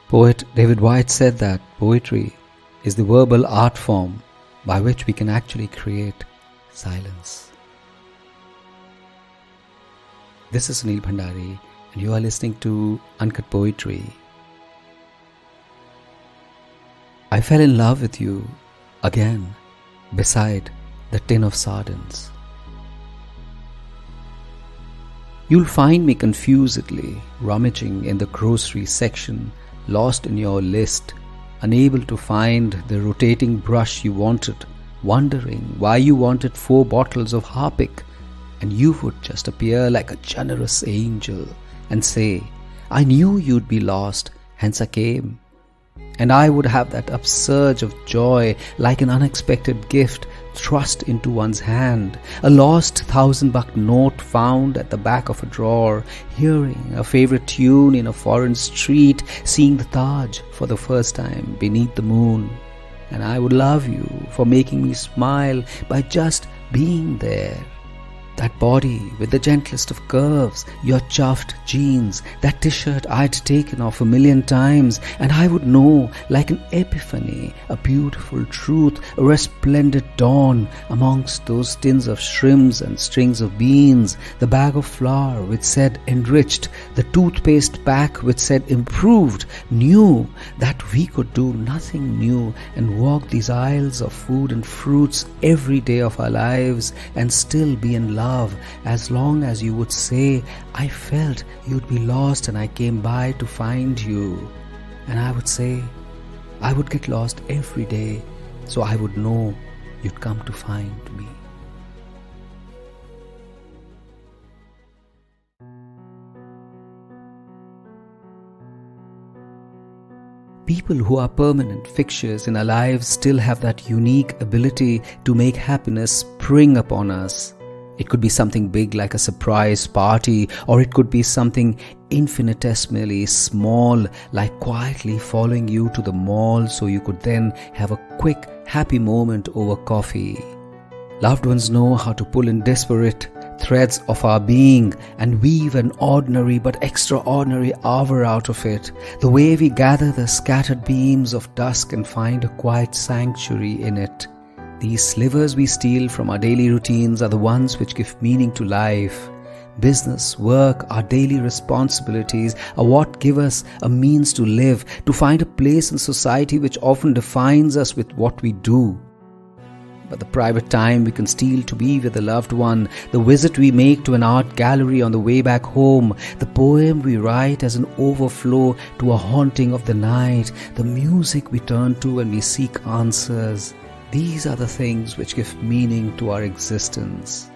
Poet David Whyte said that poetry is the verbal art form by which we can actually create silence. This is Sunil Bhandari, and you are listening to Uncut Poetry. I fell in love with you again beside the tin of sardines. You'll find me confusedly rummaging in the grocery section, lost in your list, unable to find the rotating brush you wanted, wondering why you wanted 4 bottles of Harpic, and you would just appear like a generous angel and say, "I knew you'd be lost, hence I came." And I would have that upsurge of joy like an unexpected gift thrust into one's hand, a lost $1,000 note found at the back of a drawer, hearing a favorite tune in a foreign street, seeing the Taj for the first time beneath the moon. And I would love you for making me smile by just being there. That body with the gentlest of curves, your chuffed jeans, that t-shirt I'd taken off a million times, and I would know like an epiphany, a beautiful truth, a resplendent dawn amongst those tins of shrimps and strings of beans, the bag of flour which said enriched, the toothpaste pack which said improved, knew that we could do nothing new and walk these aisles of food and fruits every day of our lives and still be in love, as long as you would say, "I felt you'd be lost and I came by to find you." And I would say, I would get lost every day, so I would know you'd come to find me. People who are permanent fixtures in our lives still have that unique ability to make happiness spring upon us. It could be something big like a surprise party, or it could be something infinitesimally small like quietly following you to the mall so you could then have a quick, happy moment over coffee. Loved ones know how to pull in disparate threads of our being and weave an ordinary but extraordinary hour out of it, the way we gather the scattered beams of dusk and find a quiet sanctuary in it. These slivers we steal from our daily routines are the ones which give meaning to life. Business, work, our daily responsibilities are what give us a means to live, to find a place in society which often defines us with what we do. But the private time we can steal to be with a loved one, the visit we make to an art gallery on the way back home, the poem we write as an overflow to a haunting of the night, the music we turn to when we seek answers, these are the things which give meaning to our existence.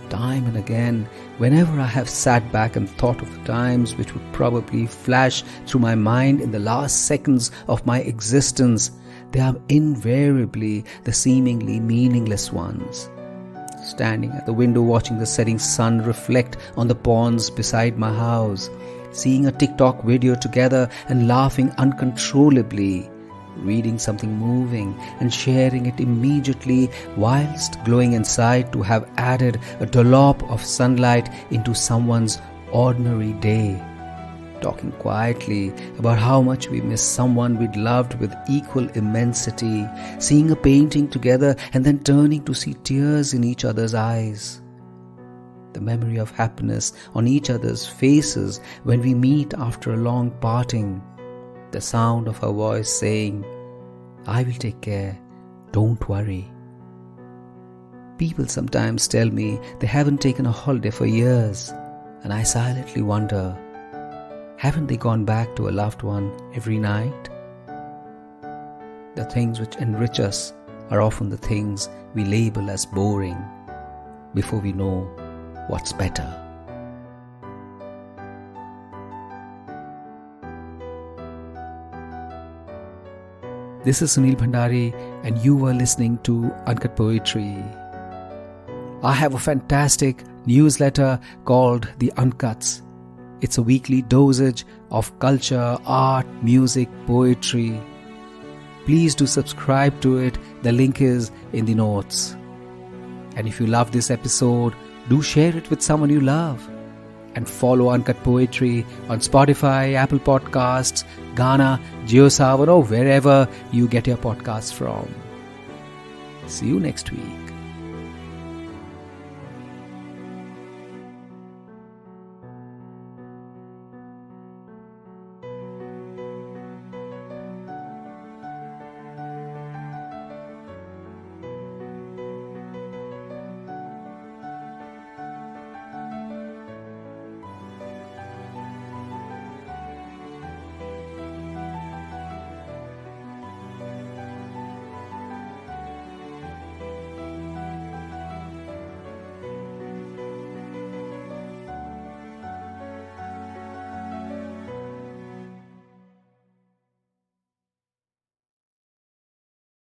Time and again, whenever I have sat back and thought of the times which would probably flash through my mind in the last seconds of my existence, they are invariably the seemingly meaningless ones. Standing at the window watching the setting sun reflect on the ponds beside my house, seeing a TikTok video together and laughing uncontrollably, reading something moving and sharing it immediately whilst glowing inside to have added a dollop of sunlight into someone's ordinary day. Talking quietly about how much we miss someone we'd loved with equal immensity, seeing a painting together and then turning to see tears in each other's eyes. The memory of happiness on each other's faces when we meet after a long parting. The sound of her voice saying, "I will take care, don't worry." People sometimes tell me they haven't taken a holiday for years, and I silently wonder, haven't they gone back to a loved one every night? The things which enrich us are often the things we label as boring before we know what's better. This is Sunil Bhandari, and you were listening to Uncut Poetry. I have a fantastic newsletter called The Uncuts. It's a weekly dosage of culture, art, music, poetry. Please do subscribe to it. The link is in the notes. And if you love this episode, do share it with someone you love. and follow Uncut Poetry on Spotify, Apple Podcasts, Ghana, JioSaavn, or wherever you get your podcasts from. See you next week.